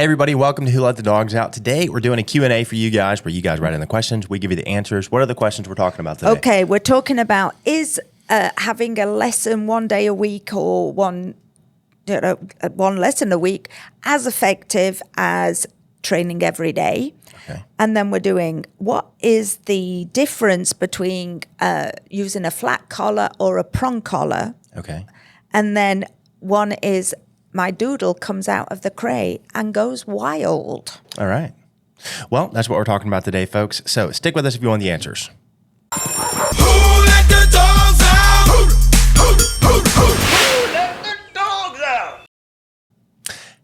Hey everybody, welcome to Who Let the Dogs Out. Today we're doing a Q&A for you guys where you guys write in the questions. We give you the answers. What are the questions we're talking about today? Okay, we're talking about is having a lesson one day a week or one lesson a week as effective as training every day. Okay. And then we're doing what is the difference between using a flat collar or a prong collar. Okay. And then one is my doodle comes out of the crate and goes wild. All right. Well, that's what we're talking about today, folks. So stick with us if you want the answers. Who let the dogs out? Who let the dogs out?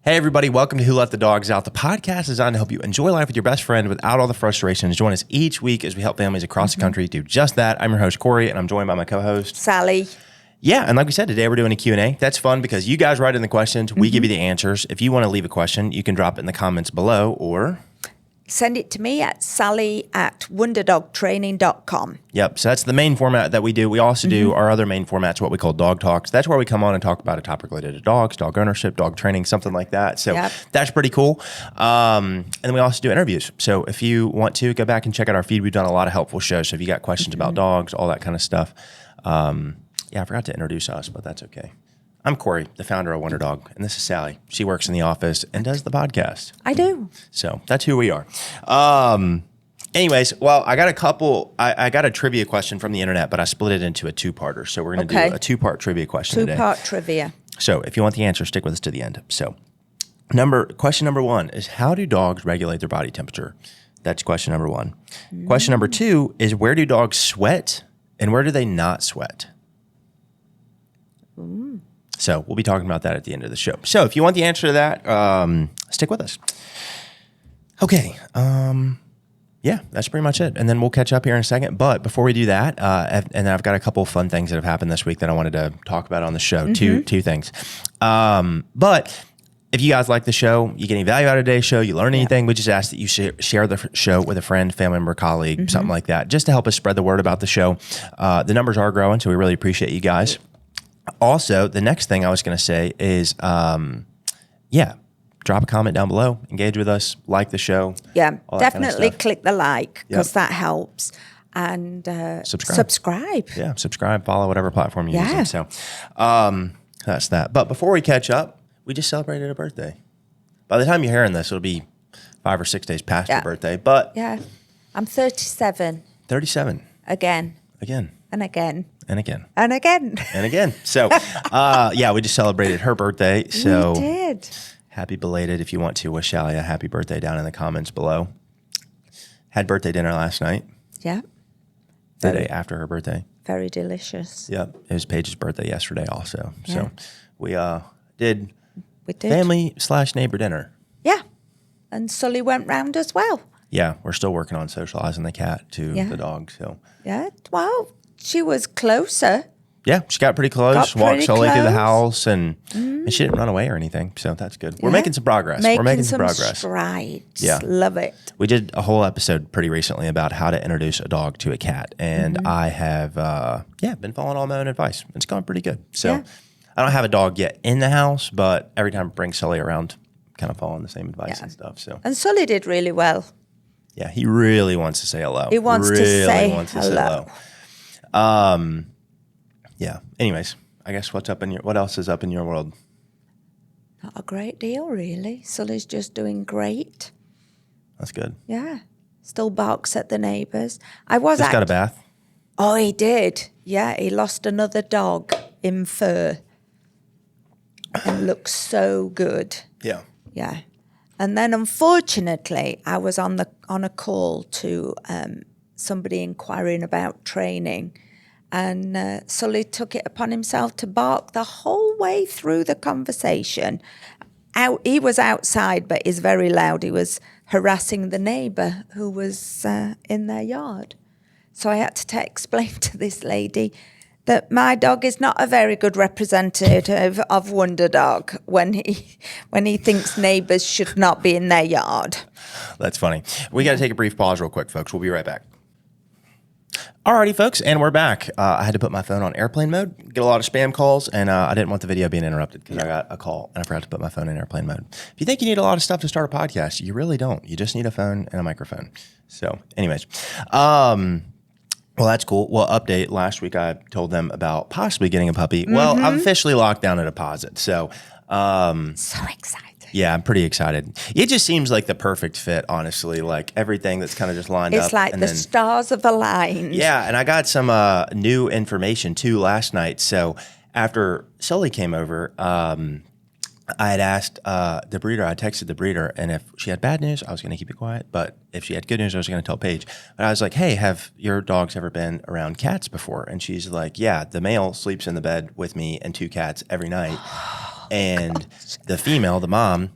Hey everybody, welcome to Who Let the Dogs Out, the podcast designed to help you enjoy life with your best friend without all the frustrations. Join us each week as we help families across the country do just that. I'm your host, Corey, and I'm joined by my co-host, Sally. Yeah, and like we said, today we're doing a Q&A. That's fun because you guys write in the questions. We give you the answers. If you want to leave a question, you can drop it in the comments below or Send it to me at sally@wonderdogtraining.com. Yep. So that's the main format that we do. We also do our other main format's what we call dog talks. That's where we come on and talk about a topic related to dogs, dog ownership, dog training, something like that. So that's pretty cool. And then we also do interviews. So if you want to go back and check out our feed, we've done a lot of helpful shows. So if you got questions about dogs, all that kind of stuff. Yeah, I forgot to introduce us, but that's okay. I'm Corey, the founder of Wonder Dog, and this is Sally. She works in the office and does the podcast. I do. So that's who we are. Anyways, well, I got a couple. I got a trivia question from the internet, but I split it into a two-parter. So we're going to do a two-part trivia question today. Two-part trivia. So if you want the answer, stick with us to the end. So question number one is, how do dogs regulate their body temperature? That's question number one. Question number two is, where do dogs sweat and where do they not sweat? So we'll be talking about that at the end of the show. So if you want the answer to that, stick with us. Okay. Yeah, that's pretty much it. And then we'll catch up here in a second. But before we do that, and I've got a couple of fun things that have happened this week that I wanted to talk about on the show. Two things. But if you guys like the show, you get any value out of today's show, you learn anything, we just ask that you share the show with a friend, family member, colleague, something like that, just to help us spread the word about the show. The numbers are growing, so we really appreciate you guys. Also, the next thing I was going to say is, drop a comment down below, engage with us, like the show. Yeah, definitely click the like because that helps. And subscribe. Yeah, subscribe, follow whatever platform you're using. So that's that. But before we catch up, we just celebrated a birthday. By the time you're hearing this, it'll be 5 or 6 days past your birthday. But I'm 37. 37. Again. And again. So, we just celebrated her birthday. So we did. Happy belated. If you want to wish Sally a happy birthday down in the comments below. Had birthday dinner last night. Yeah. The day after her birthday. Very delicious. Yep. It was Paige's birthday yesterday also. Yeah. So we did family/neighbor dinner. Yeah. And Sully went round as well. Yeah. We're still working on socializing the cat to the dog. So yeah. Well, she was closer. Yeah, she got pretty close. Walked Sully through the house, and she didn't run away or anything. So that's good. We're making some progress. We're making some progress. Strides. Yeah. Love it. We did a whole episode pretty recently about how to introduce a dog to a cat. And I have, been following all my own advice. It's gone pretty good. So I don't have a dog yet in the house, but every time I bring Sully around, kind of following the same advice and stuff. So Sully did really well. Yeah, he really wants to say hello. He wants to say hello. Yeah. Anyways, I guess what else is up in your world? Not a great deal, really. Sully's just doing great. That's good. Yeah. Still barks at the neighbours. Just got a bath. Oh, he did. Yeah, he lost another dog in fur. And looks so good. Yeah. Yeah. And then unfortunately, I was on a call to somebody inquiring about training. And Sully took it upon himself to bark the whole way through the conversation. He was outside, but he's very loud. He was harassing the neighbour who was in their yard. So I had to explain to this lady that my dog is not a very good representative of Wonder Dog when he thinks neighbours should not be in their yard. That's funny. We got to take a brief pause real quick, folks. We'll be right back. Alrighty, folks, and we're back. I had to put my phone on airplane mode, get a lot of spam calls, and I didn't want the video being interrupted because I got a call, and I forgot to put my phone in airplane mode. If you think you need a lot of stuff to start a podcast, you really don't. You just need a phone and a microphone. So, anyways, well, that's cool. Well, update. Last week I told them about possibly getting a puppy. Well, I've officially locked down a deposit, so... So excited. Yeah, I'm pretty excited. It just seems like the perfect fit, honestly. Like everything that's kind of just lined up. It's like the stars have aligned. Yeah, and I got some new information too last night. So after Sully came over, I had asked the breeder, I texted the breeder, and if she had bad news, I was going to keep it quiet. But if she had good news, I was going to tell Paige. But I was like, hey, have your dogs ever been around cats before? And she's like, yeah, the male sleeps in the bed with me and 2 cats every night. And the female, the mom,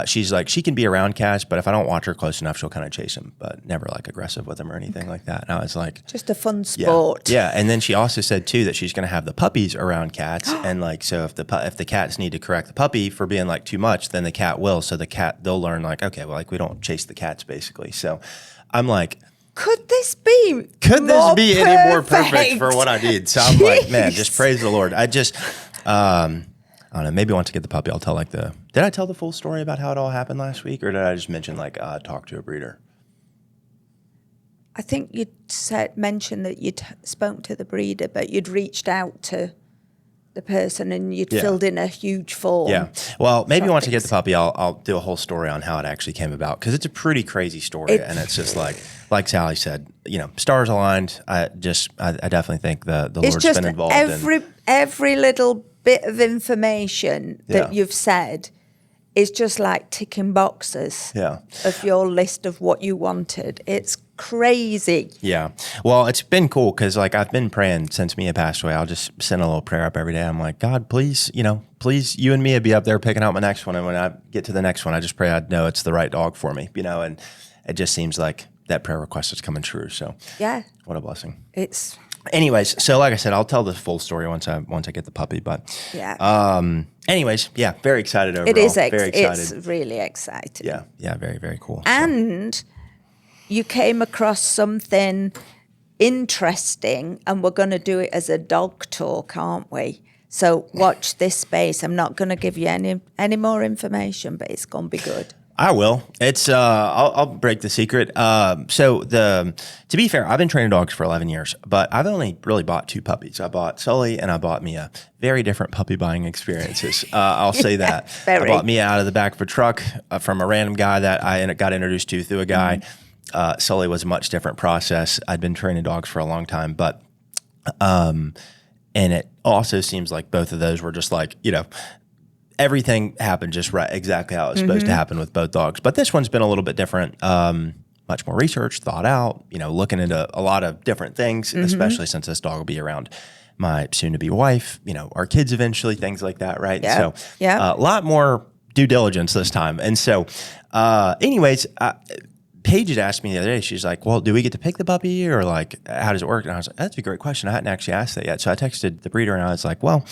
she's like, she can be around cats, but if I don't watch her close enough, she'll kind of chase them, but never like aggressive with them or anything like that. And I was like, just a fun sport. Yeah. And then she also said too that she's going to have the puppies around cats, and like, so if the cats need to correct the puppy for being like too much, then the cat will. So they'll learn like, okay, well, like we don't chase the cats basically. So I'm like, Could this be any more perfect for what I need? So I'm like, man, just praise the Lord. I just, I don't know, maybe once I get the puppy, I'll tell did I tell the full story about how it all happened last week, or did I just mention like talk to a breeder? I think you mentioned that you'd spoke to the breeder, but you'd reached out to the person and you'd filled in a huge form. Yeah. Well, maybe once I get the puppy, I'll do a whole story on how it actually came about, because it's a pretty crazy story, and it's just like Sally said, stars aligned. I definitely think the Lord's been involved. Every little bit of information that you've said is just like ticking boxes of your list of what you wanted. It's crazy. Yeah. Well, it's been cool because like I've been praying since Mia passed away. I'll just send a little prayer up every day. I'm like, God, please, please, you and Mia be up there picking out my next one. And when I get to the next one, I just pray I know it's the right dog for me, and it just seems like that prayer request is coming true. So yeah, what a blessing. Anyways, so like I said, I'll tell the full story once I get the puppy. But anyways, yeah, very excited overall. it is. Very excited. It's really exciting. Yeah, very, very cool. And you came across something interesting, and we're going to do it as a dog talk, aren't we? So watch this space. I'm not going to give you any more information, but it's going to be good. I will. It's I'll break the secret. To be fair, I've been training dogs for 11 years, but I've only really bought 2 puppies. I bought Sully and I bought Mia. Very different puppy buying experiences. I'll say that. Very. I bought Mia out of the back of a truck from a random guy that I got introduced to through a guy. Sully was a much different process. I'd been training dogs for a long time, but and it also seems like both of those were just like, everything happened just right, exactly how it was supposed to happen with both dogs. But this one's been a little bit different, much more research, thought out, looking into a lot of different things, especially since this dog will be around my soon-to-be wife, our kids eventually, things like that, right? Yeah. So yeah. A lot more due diligence this time. And so anyways, Paige had asked me the other day, she's like, well, do we get to pick the puppy, or like, how does it work? And I was like, that's a great question. I hadn't actually asked that yet. So I texted the breeder and I was like, well,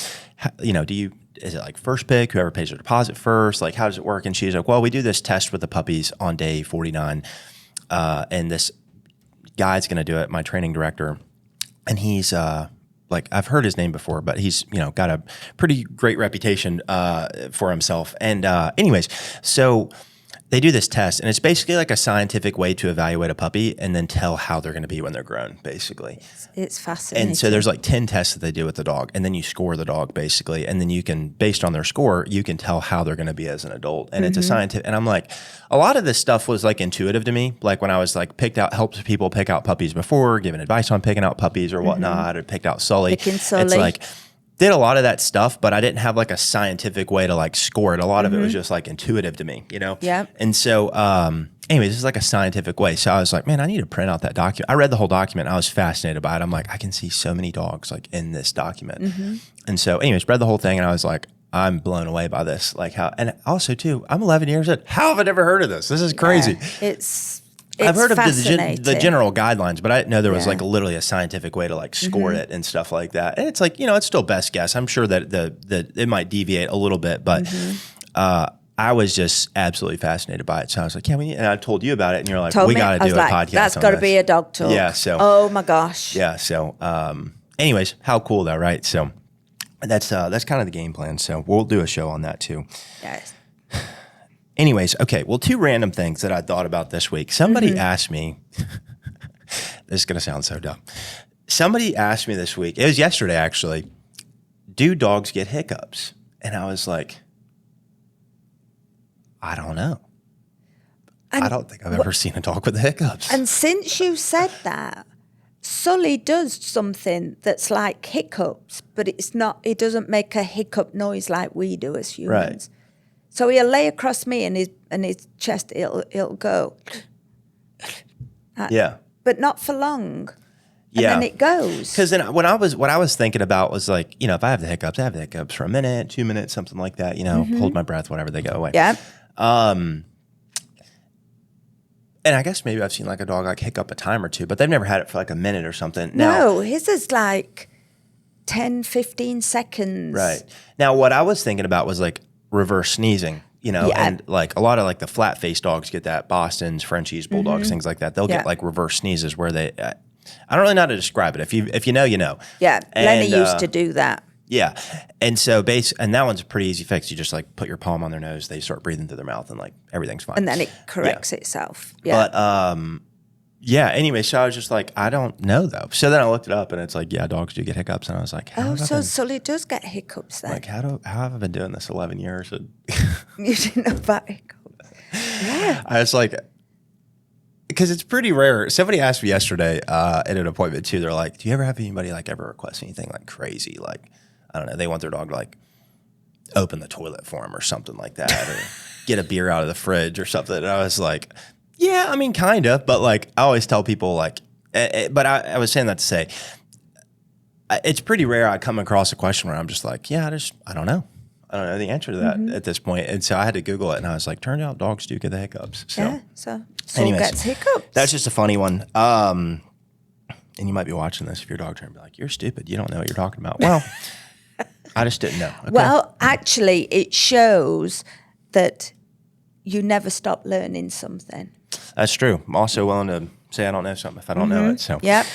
is it like first pick, whoever pays their deposit first? Like, how does it work? And she's like, well, we do this test with the puppies on day 49. And this guy's going to do it, my training director. And he's like, I've heard his name before, but he's, got a pretty great reputation for himself. And anyways, so they do this test, and it's basically like a scientific way to evaluate a puppy and then tell how they're going to be when they're grown, basically. It's fascinating. And so there's like 10 tests that they do with the dog, and then you score the dog basically, and then you can, based on their score, you can tell how they're going to be as an adult. And it's a scientific, and I'm like, a lot of this stuff was like intuitive to me. Like when I was like helped people pick out puppies before, giving advice on picking out puppies or whatnot, or picked out Sully. Picking Sully. It's like, did a lot of that stuff, but I didn't have like a scientific way to like score it. A lot of it was just like intuitive to me, Yeah. And so, anyways, this is like a scientific way. So I was like, man, I need to print out that document. I read the whole document. I was fascinated by it. I'm like, I can see so many dogs like in this document. And so, anyways, read the whole thing, and I was like, I'm blown away by this. Like how, and also too, I'm 11 years old. How have I never heard of this? This is crazy. Yeah. I've heard of the general guidelines, but I didn't know there was like literally a scientific way to like score it and stuff like that. And it's like, it's still best guess. I'm sure that it might deviate a little bit, but I was just absolutely fascinated by it. So I was like, yeah, and I told you about it, and you're like, Told we me, got I to was do a like, podcast. That's on got to this. be a dog talk. Yeah. So. Oh my gosh. Yeah. So. Anyways, how cool though, right? So that's kind of the game plan. So we'll do a show on that too. Yes. Anyways, okay. Well, 2 random things that I thought about this week. Somebody asked me. This is gonna sound so dumb. Somebody asked me this week. It was yesterday, actually. Do dogs get hiccups? And I was like, I don't know. I don't think I've ever seen a dog with hiccups. And since you said that, Sully does something that's like hiccups, but it's not. He doesn't make a hiccup noise like we do as humans. Right. So he'll lay across me, and his chest it'll go. Yeah. But not for long. And Yeah. then it goes. Because then what I was thinking about was like, if I have the hiccups, I have the hiccups for a minute, 2 minutes, something like that, hold my breath, whatever, they go away. Yeah. And I guess maybe I've seen like a dog like hiccup a time or two, but they've never had it for like a minute or something. No, his is like 10, 15 seconds. Right. Now, what I was thinking about was like reverse sneezing, and like a lot of like the flat faced dogs get that. Bostons, Frenchies, Bulldogs, things like that. They'll get like reverse sneezes where they, I don't really know how to describe it. If you know, you know. Yeah. Lenny And, used to do that. Yeah. And so and that one's a pretty easy fix. You just like put your palm on their nose, they start breathing through their mouth, and like everything's fine. And then it corrects itself. Yeah. But yeah, anyway, so I was just like, I don't know though. So then I looked it up, and it's like, yeah, dogs do get hiccups. And I was like, so Sully does get hiccups then. like how have I been doing this 11 years? And You didn't know about hiccups. Yeah. I was like, because it's pretty rare. Somebody asked me yesterday at an appointment too. They're like, do you ever have anybody like ever request anything like crazy? Like, I don't know, they want their dog to like open the toilet for them or something like that, or get a beer out of the fridge or something. And I was like, yeah, I mean, kind of. But like, I always tell people like, but I was saying that to say, it's pretty rare I come across a question where I'm just like, yeah, I don't know. I don't know the answer to that at this point. And so I had to Google it, and I was like, turned out dogs do get the hiccups. So. Yeah. So Sul gets hiccups. That's just a funny one. And you might be watching this if your dog trainer be like, you're stupid. You don't know what you're talking about. Well, I just didn't know. Okay. Well, actually, it shows that you never stop learning something. That's true. I'm also willing to say I don't know something if I don't know it. So, Yep.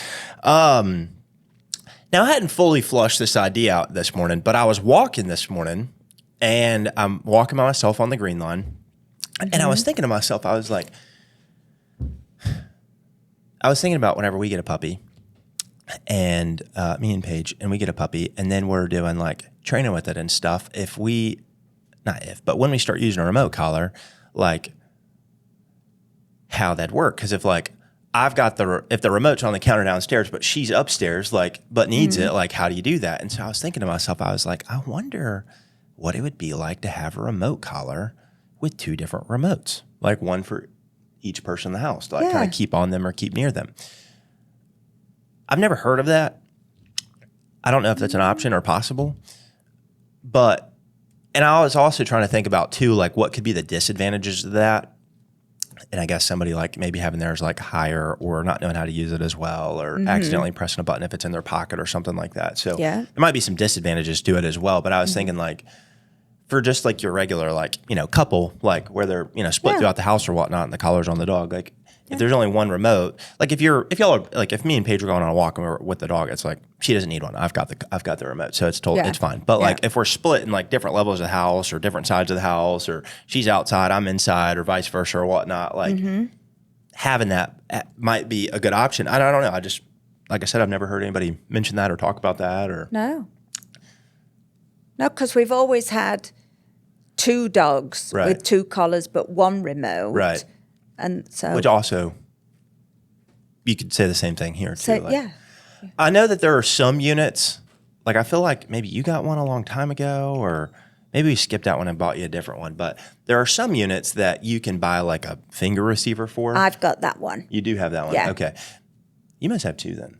Now, I hadn't fully flushed this idea out this morning, but I was walking this morning, and I'm walking by myself on the green line, and I was thinking to myself, I was thinking about whenever we get a puppy, and me and Paige, and we get a puppy, and then we're doing like training with it and stuff. But when we start using a remote collar, like how that'd work. Because if like if the remote's on the counter downstairs, but she's upstairs, like, but needs it, like, how do you do that? And so I was thinking to myself, I was like, I wonder what it would be like to have a remote collar with 2 different remotes, like one for each person in the house, to like kind of keep on them or keep near them. I've never heard of that. I don't know if that's an option or possible, and I was also trying to think about too, like what could be the disadvantages of that. And I guess somebody like maybe having theirs like higher, or not knowing how to use it as well, or accidentally pressing a button if it's in their pocket or something like that. So there might be some disadvantages to it as well. But I was thinking like for just like your regular, like, couple, like where they're, split throughout the house or whatnot, and the collar's on the dog, like if there's only one remote, like if y'all are like, if me and Paige are going on a walk and we're with the dog, it's like, she doesn't need one. I've got the remote. So it's it's fine. But like if we're split in like different levels of the house or different sides of the house, or she's outside, I'm inside, or vice versa or whatnot, like having that might be a good option. I don't know. I just, like I said, I've never heard anybody mention that or talk about that or. No, because we've always had 2 dogs with 2 collars, but 1 remote. Right. And so. Which also, you could say the same thing here too. So, like, I know that there are some units, like I feel like maybe you got one a long time ago, or maybe we skipped out one and bought you a different one, but there are some units that you can buy like a finger receiver for. I've got that one. You do have that one? Yeah. Okay. You must have 2 then.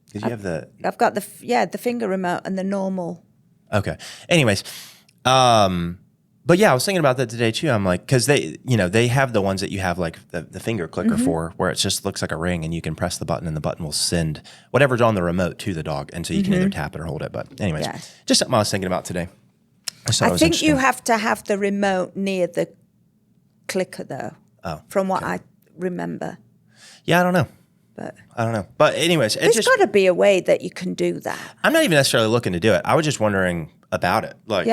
Because you have the... I've got the finger remote and the normal. Okay. Anyways, but yeah, I was thinking about that today too. I'm like, because they have the ones that you have like the finger clicker for, where it just looks like a ring, and you can press the button, and the button will send whatever's on the remote to the dog, and so you can either tap it or hold it. But anyways, just something I was thinking about today. thought it I was think you interesting. have to have the remote near the clicker, though. Oh, from what I remember. Yeah, I don't know. But But anyways, there's got to be a way that you can do that. I'm not even necessarily looking to do it. I was just wondering about it. Like,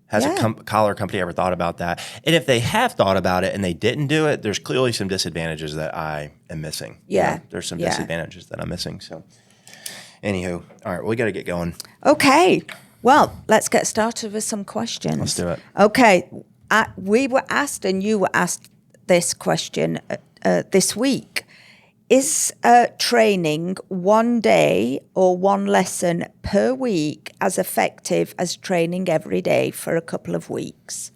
has a collar company ever thought about that? And if they have thought about it and they didn't do it, there's clearly some disadvantages that I am missing. Yeah. You know, there's some disadvantages that I'm missing. So, anywho, all right, we got to get going. Okay. Well, let's get started with some questions. Let's do it. Okay. We were asked, and you were asked this question this week. Is training one day or one lesson per week as effective as training every day for a couple of weeks?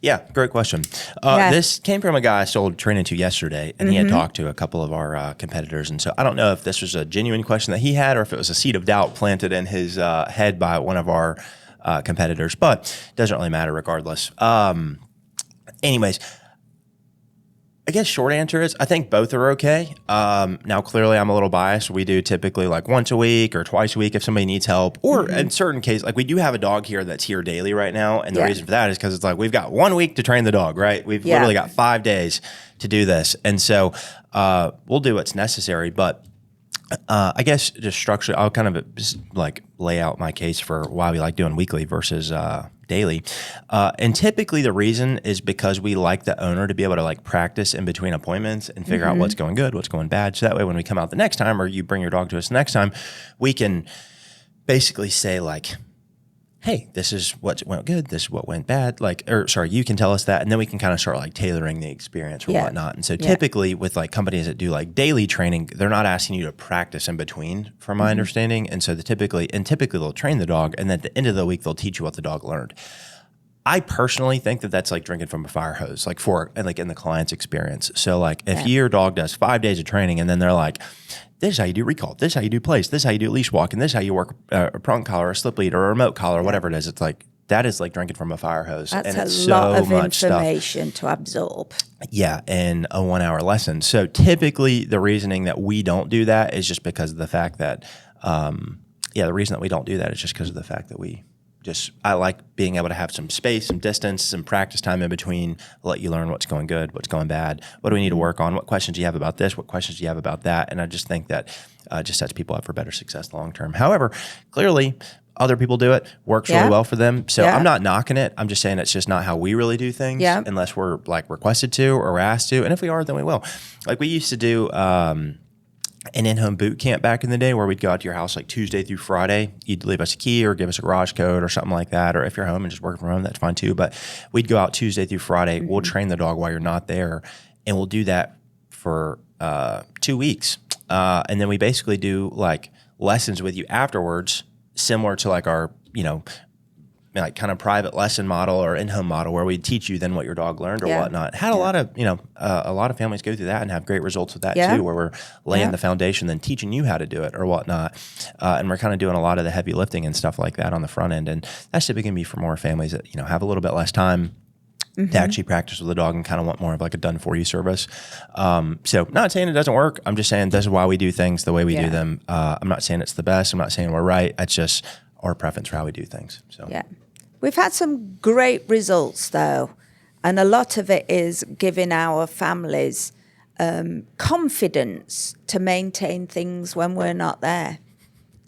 Yeah, great question. This came from a guy I sold training to yesterday, and he had talked to a couple of our competitors. And so I don't know if this was a genuine question that he had or if it was a seed of doubt planted in his head by one of our competitors, but it doesn't really matter regardless. Anyways, I guess short answer is I think both are okay. Now, clearly, I'm a little biased. We do typically like once a week or twice a week if somebody needs help. Or in certain cases, like we do have a dog here that's here daily right now. And the reason for that is because it's like we've got 1 week to train the dog, right? We've literally got 5 days to do this. And so we'll do what's necessary. But I guess just structurally, I'll kind of just like lay out my case for why we like doing weekly versus daily. And typically the reason is because we like the owner to be able to like practice in between appointments and figure out what's going good, what's going bad. So that way when we come out the next time or you bring your dog to us next time, we can basically say like, hey, this is what went good, this is what went bad. You can tell us that, and then we can kind of start like tailoring the experience or whatnot. And so typically with like companies that do like daily training, they're not asking you to practice in between, from my understanding. And so typically they'll train the dog, and then at the end of the week they'll teach you what the dog learned. I personally think that that's like drinking from a fire hose, like in the client's experience. So like if your dog does 5 days of training and then they're like, this is how you do recall, this is how you do place, this is how you do leash walking, this is how you work a prong collar, a slip lead, or a remote collar, whatever it is. It's like, that is like drinking from a fire hose. That's and it's a lot so of much information to absorb. Yeah, in a 1 hour lesson. So typically the reasoning that we don't do that is just because of the fact that, the reason that we don't do that is just because of the fact that I like being able to have some space, some distance, some practice time in between, let you learn what's going good, what's going bad, what do we need to work on, what questions do you have about this, what questions do you have about that, and I just think that just sets people up for better success long term. However, clearly, other people do it, works really well for them, so I'm not knocking it, I'm just saying it's just not how we really do things unless we're like requested to or we're asked to, and if we are, then we will. Like we used to do an in-home boot camp back in the day where we'd go out to your house like Tuesday through Friday. You'd leave us a key or give us a garage code or something like that. Or if you're home and just working from home, that's fine too. But we'd go out Tuesday through Friday. We'll train the dog while you're not there. And we'll do that for 2 weeks. And then we basically do like lessons with you afterwards, similar to like our, like kind of private lesson model or in-home model where we teach you then what your dog learned or whatnot. Had a lot of families go through that and have great results with that too, where we're laying the foundation, then teaching you how to do it or whatnot. And we're kind of doing a lot of the heavy lifting and stuff like that on the front end. And that's typically going to be for more families that, have a little bit less time to actually practice with the dog and kind of want more of like a done for you service. So not saying it doesn't work. I'm just saying this is why we do things the way we do them. I'm not saying it's the best. I'm not saying we're right. It's just our preference for how we do things. So we've had some great results though, and a lot of it is giving our families confidence to maintain things when we're not there.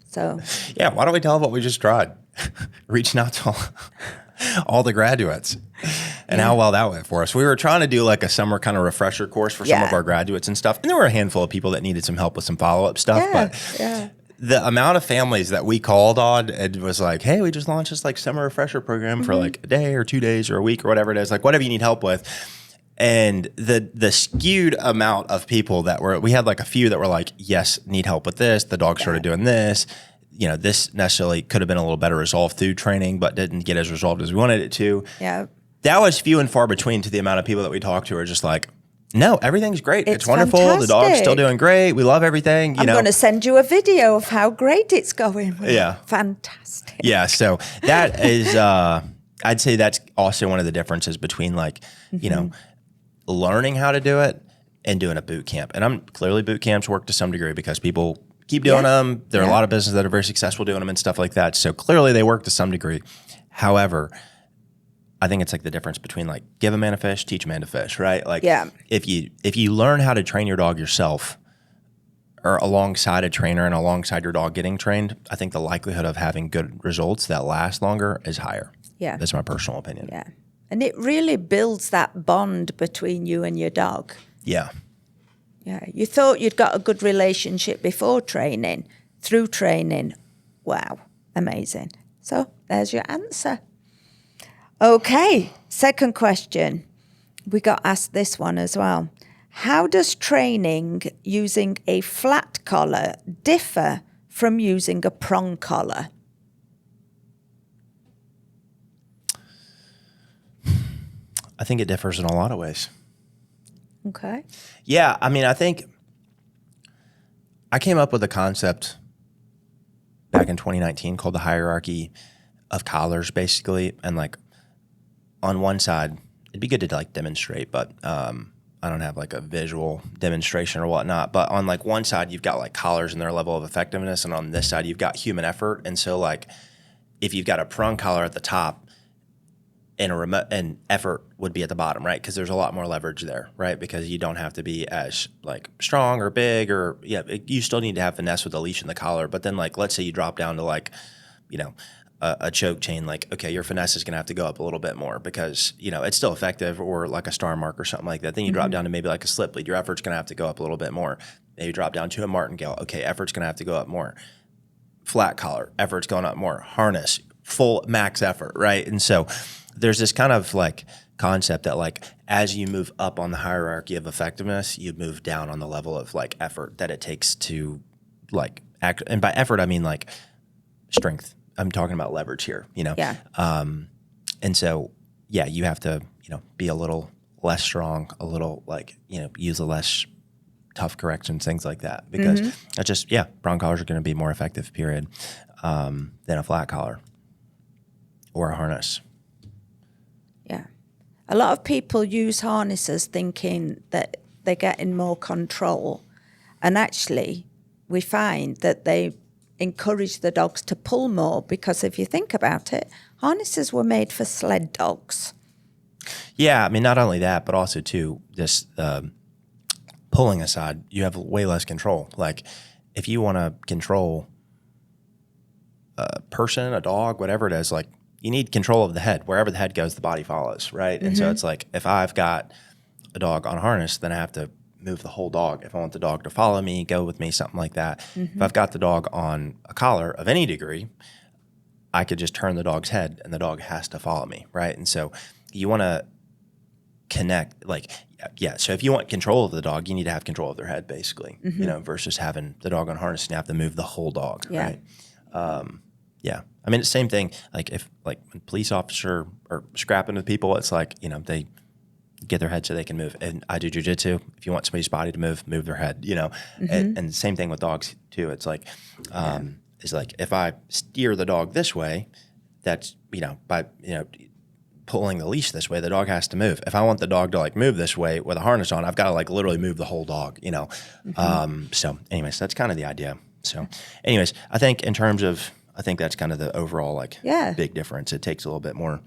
So why don't we tell them what we just tried? Reaching out to all the graduates and how well that went for us. We were trying to do like a summer kind of refresher course for some of our graduates and stuff. And there were a handful of people that needed some help with some follow-up stuff. But the amount of families that we called on and was like, hey, we just launched this like summer refresher program for like a day or 2 days or a week or whatever it is, like whatever you need help with. And the skewed amount of people we had like a few that were like, yes, need help with this. The dog started doing this. This necessarily could have been a little better resolved through training, but didn't get as resolved as we wanted it to. Yeah. That was few and far between to the amount of people that we talked to are just like, no, everything's great. It's wonderful. Fantastic. The dog's still doing great. We love everything. I'm going to send you a video of how great it's going. Fantastic. Yeah. So that is, I'd say that's also one of the differences between like, learning how to do it and doing a boot camp. And clearly boot camps work to some degree because people keep doing them. There are a lot of businesses that are very successful doing them and stuff like that. So clearly they work to some degree. However, I think it's like the difference between like give a man a fish, teach a man to fish, right? Like Yeah. if you learn how to train your dog yourself or alongside a trainer and alongside your dog getting trained, I think the likelihood of having good results that last longer is higher. Yeah. That's my personal opinion. Yeah. And it really builds that bond between you and your dog. Yeah. Yeah. You thought you'd got a good relationship before training. Through training, wow, amazing. So there's your answer. Okay, second question. We got asked this one as well. How does training using a flat collar differ from using a prong collar? I think it differs in a lot of ways. Okay. Yeah, I mean, I think I came up with a concept back in 2019 called the hierarchy of collars, basically. And like on one side, it'd be good to like demonstrate, but I don't have like a visual demonstration or whatnot. But on like one side, you've got like collars and their level of effectiveness, and on this side, you've got human effort. And so like if you've got a prong collar at the top, and effort would be at the bottom, right? Because there's a lot more leverage there, right? Because you don't have to be as like strong or big or you still need to have finesse with the leash and the collar. But then like let's say you drop down to like, a choke chain, like okay, your finesse is gonna have to go up a little bit more because it's still effective, or like a star mark or something like that. Then you drop down to maybe like a slip lead, your effort's gonna have to go up a little bit more. Maybe drop down to a martingale, okay, effort's gonna have to go up more. Flat collar, effort's going up more. Harness, full max effort, right? And so there's this kind of like concept that like as you move up on the hierarchy of effectiveness, you move down on the level of like effort that it takes to like act. And by effort, I mean like strength. I'm talking about leverage here, Yeah. And so, yeah, you have to, be a little less strong, a little like, use a less tough corrections, things like that. Because that's just, prong collars are going to be more effective, period, than a flat collar or a harness. Yeah. A lot of people use harnesses thinking that they're getting more control. And actually, we find that they encourage the dogs to pull more because if you think about it, harnesses were made for sled dogs. Yeah, I mean, not only that, but also, too, this pulling aside, you have way less control. Like, if you want to control a person, a dog, whatever it is, like, you need control of the head. Wherever the head goes, the body follows, right? And so it's like, if I've got a dog on a harness, then I have to move the whole dog. If I want the dog to follow me, go with me, something like that. If I've got the dog on a collar of any degree, I could just turn the dog's head and the dog has to follow me, right? And so you want to connect, like, so if you want control of the dog, you need to have control of their head, basically, versus having the dog on harness and you have to move the whole dog, right? I mean, it's the same thing. Like if like when police officer are scrapping with people, it's like, they get their head so they can move. And I do jujitsu. If you want somebody's body to move their head, and the same thing with dogs too. It's like, it's like if I steer the dog this way, that's, by, pulling the leash this way, the dog has to move. If I want the dog to like move this way with a harness on, I've got to like literally move the whole dog, So anyways, that's kind of the idea. So anyways, I think that's kind of the overall like big difference. It takes a little bit more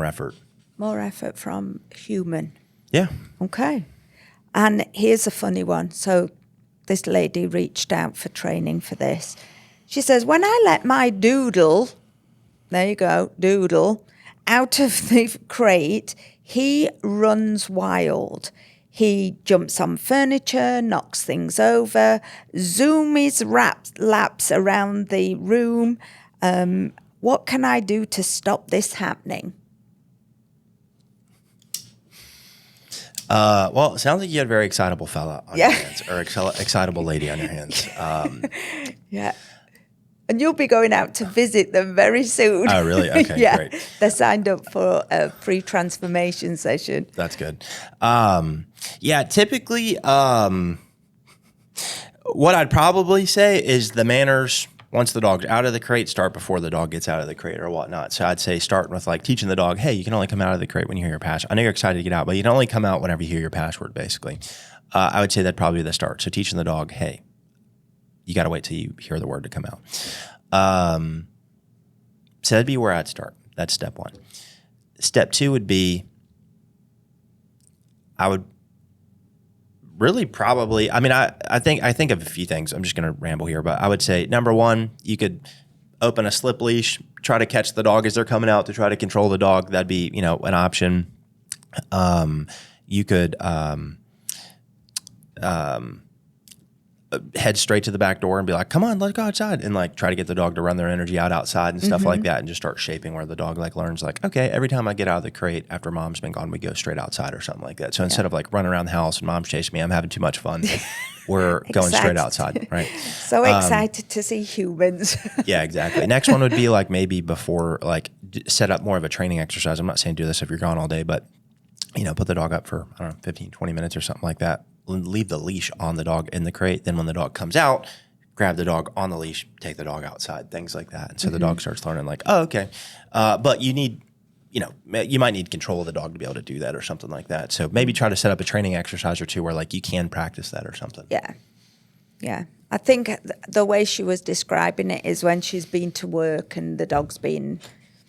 effort. More effort from human. Yeah. Okay. And here's a funny one. So this lady reached out for training for this. She says, when I let my doodle, there you go, doodle, out of the crate, he runs wild. He jumps on furniture, knocks things over, zoomies laps around the room. What can I do to stop this happening? Well, it sounds like you had a very excitable fella on your hands, or excitable lady on your hands. Yeah. And you'll be going out to visit them very soon. Oh, really? Okay, great. They're signed up for a free transformation session. That's good. Typically, what I'd probably say is the manners, once the dog's out of the crate, start before the dog gets out of the crate or whatnot. So I'd say starting with like teaching the dog, hey, you can only come out of the crate when you hear your password. I know you're excited to get out, but you can only come out whenever you hear your password, basically. I would say that'd probably be the start. So teaching the dog, hey, you got to wait till you hear the word to come out. So that'd be where I'd start. That's step one. Step two would be, I would really probably, I think of a few things. I'm just going to ramble here, but I would say number one, you could open a slip leash, try to catch the dog as they're coming out to try to control the dog. That'd be, an option. You could head straight to the back door and be like, come on, let's go outside, and like try to get the dog to run their energy out outside and stuff like that, and just start shaping where the dog like learns like, okay, every time I get out of the crate after mom's been gone, we go straight outside or something like that. So instead of like running around the house and mom's chasing me, I'm having too much fun. We're going straight outside, right? So excited to see humans. Yeah, exactly. Next one would be like maybe before, like set up more of a training exercise. I'm not saying do this if you're gone all day, but put the dog up for, 15, 20 minutes or something like that. Leave the leash on the dog in the crate. Then when the dog comes out, grab the dog on the leash, take the dog outside, things like that. And so the dog starts learning like, oh, okay. But you need, you might need control of the dog to be able to do that or something like that. So maybe try to set up a training exercise or two where like you can practice that or something. Yeah. Yeah. I think the way she was describing it is when she's been to work and the dog's been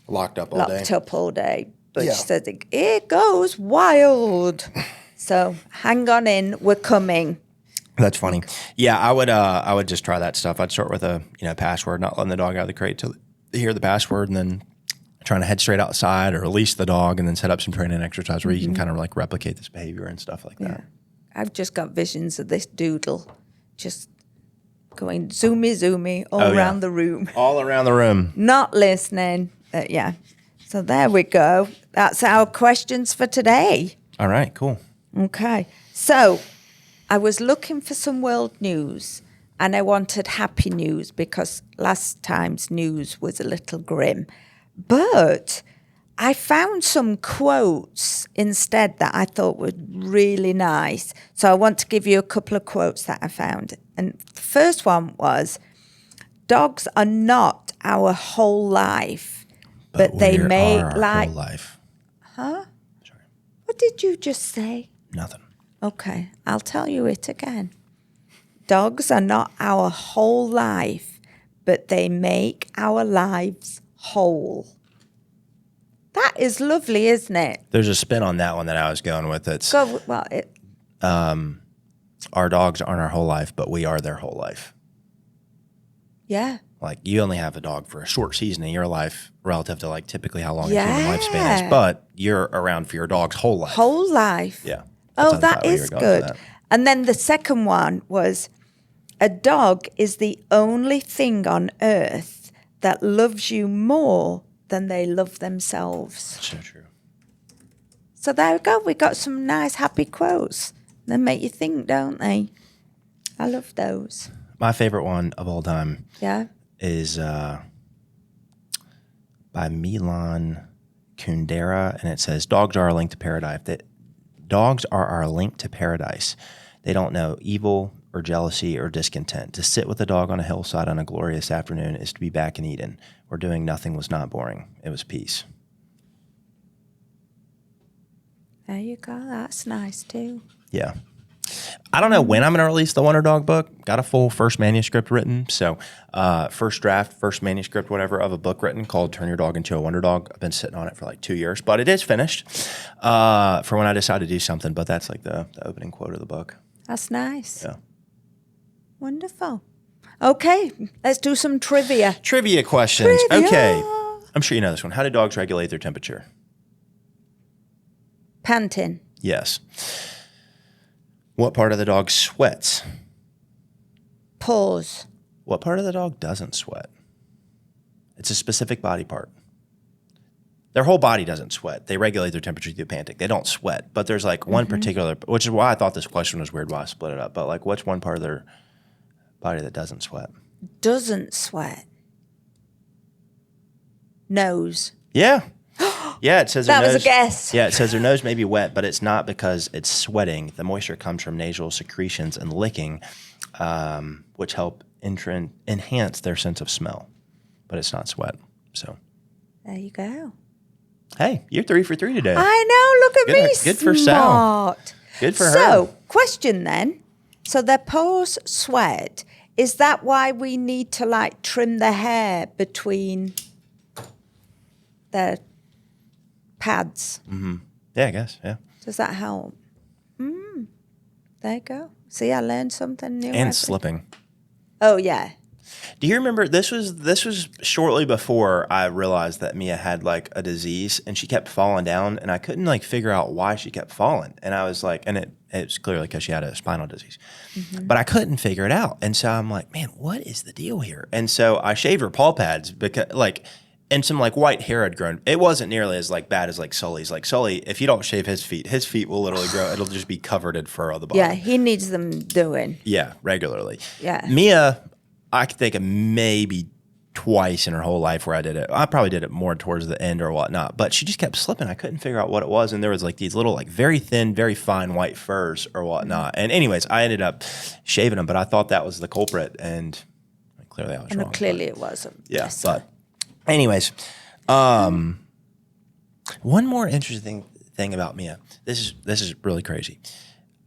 Locked up all day. But she said, it goes wild. So hang on in, we're coming. That's funny. Yeah, I would just try that stuff. I'd start with a password, not letting the dog out of the crate till they hear the password, and then trying to head straight outside or release the dog, and then set up some training exercise where you can kind of like replicate this behavior and stuff like that. I've just got visions of this doodle just going zoomy all around the room. All around the room. Not listening. Yeah. So there we go. That's our questions for today. All right, cool. Okay. So I was looking for some world news, and I wanted happy news because last time's news was a little grim. But I found some quotes instead that I thought were really nice. So I want to give you a couple of quotes that I found. And the first one was, dogs are not our whole life, but they may like... whole life. Huh? Sorry. What did you just say? Nothing. Okay, I'll tell you it again. Dogs are not our whole life, but they make our lives whole. That is lovely, isn't it? There's a spin on that one that I was going with. It's our dogs aren't our whole life, but we are their whole life. Yeah. Like you only have a dog for a short season in your life relative to like typically how long a human lifespan is, but you're around for your dog's whole life. Whole life. Yeah. Oh, that is good. And then the second one was, a dog is the only thing on earth that loves you more than they love themselves. So true. So there we go. We got some nice, happy quotes. They make you think, don't they? I love those. My favorite one of all time is by Milan Kundera, and it says, dogs are our link to paradise. Dogs are our link to paradise. They don't know evil or jealousy or discontent. To sit with a dog on a hillside on a glorious afternoon is to be back in Eden, where doing nothing was not boring. It was peace. There you go. That's nice too. Yeah. I don't know when I'm going to release the Wonder Dog book. Got a full first manuscript written. So first draft, first manuscript, whatever, of a book written called Turn Your Dog Into a Wonder Dog. I've been sitting on it for like 2 years, but it is finished for when I decide to do something. But that's like the opening quote of the book. That's nice. Yeah. Wonderful. Okay, let's do some trivia. Trivia questions. Okay. I'm sure you know this one. How do dogs regulate their temperature? Panting. Yes. What part of the dog sweats? Paws. What part of the dog doesn't sweat? It's a specific body part. Their whole body doesn't sweat. They regulate their temperature through panting. They don't sweat, but there's like one particular, which is why I thought this question was weird, why I split it up. But like, what's one part of their body that doesn't sweat? Doesn't sweat. Nose. Yeah. Yeah, it says that their nose, was a guess. Yeah, it says their nose may be wet, but it's not because it's sweating. The moisture comes from nasal secretions and licking, which help enhance their sense of smell. But it's not sweat. So there you go. Hey, you're 3 for 3 today. I know. Look at me. Good for Sal. Good for her. So, question then. So their paws sweat. Is that why we need to like trim the hair between their pads. Yeah, I guess. Yeah. Does that help? There you go. See, I learned something new. And slipping. Oh, yeah. Do you remember this was shortly before I realized that Mia had like a disease and she kept falling down and I couldn't like figure out why she kept falling. And I was like, and it was clearly because she had a spinal disease. But I couldn't figure it out. And so I'm like, man, what is the deal here? And so I shaved her paw pads because like and some like white hair had grown. It wasn't nearly as like bad as like Sully's. Like Sully, if you don't shave his feet will literally grow. It'll just be covered in fur on the bottom. Yeah, he needs them doing. Yeah, regularly. Yeah. Mia, I could think of maybe twice in her whole life where I did it. I probably did it more towards the end or whatnot, but she just kept slipping. I couldn't figure out what it was. And there was like these little, like very thin, very fine white furs or whatnot. And anyways, I ended up shaving them, but I thought that was the culprit. And clearly I was wrong. Clearly it wasn't. Yeah. Yes. But anyways, one more interesting thing about Mia. This is really crazy.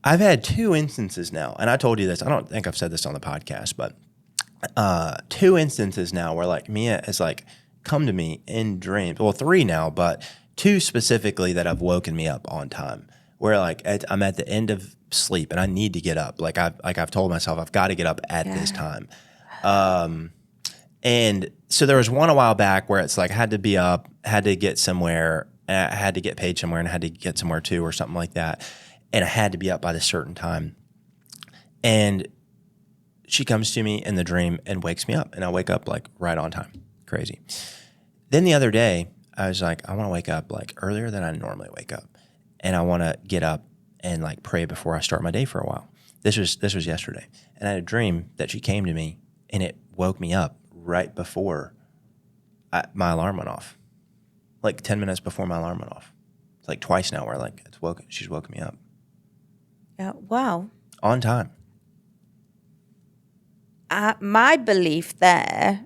I've had 2 instances now, and I told you this. I don't think I've said this on the podcast, but 2 instances now where like Mia has like come to me in dreams. Well, 3 now, but 2 specifically that have woken me up on time. Where like I'm at the end of sleep and I need to get up. Like I've told myself I've got to get up at this time. And so there was one a while back where it's like I had to be up, had to get somewhere, and I had to get paid somewhere, and I had to get somewhere too, or something like that. And I had to be up by this certain time. And she comes to me in the dream and wakes me up, and I wake up like right on time. Crazy. Then the other day, I was like, I want to wake up like earlier than I normally wake up, and I want to get up and like pray before I start my day for a while. This was yesterday, and I had a dream that she came to me, and it woke me up right before my alarm went off, like 10 minutes before my alarm went off. It's like twice now where like she's woken me up. Yeah. Wow. On time. My belief there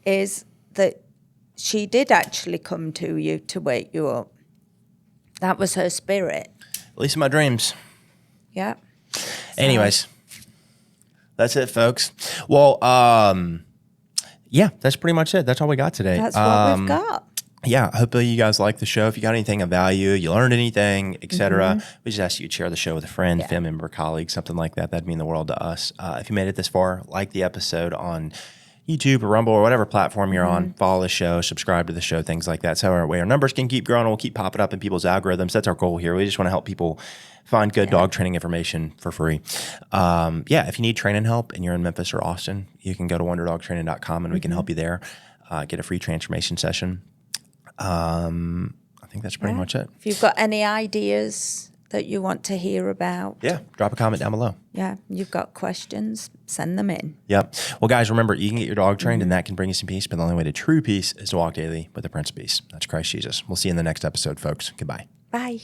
is that she did actually come to you to wake you up. That was her spirit. At least in my dreams. Yeah. Anyways, that's it, folks. Well, yeah, that's pretty much it. That's all we got today. That's what we've got. Yeah, hopefully you guys like the show. If you got anything of value, you learned anything, etc., we just ask you to share the show with a friend, family member, colleague, something like that. That'd mean the world to us. If you made it this far, like the episode on YouTube or Rumble or whatever platform you're on, follow the show, subscribe to the show, things like that. So our way our numbers can keep growing and we'll keep popping up in people's algorithms. That's our goal here. We just want to help people find good dog training information for free. If you need training help and you're in Memphis or Austin, you can go to wonderdogtraining.com and we can help you there. Get a free transformation session. I think that's pretty much it. If you've got any ideas that you want to hear about, drop a comment down below. You've got questions, send them in. Yep. Well, guys, remember, you can get your dog trained and that can bring you some peace, but the only way to true peace is to walk daily with the Prince of Peace. That's Christ Jesus. We'll see you in the next episode, folks. Goodbye. Bye.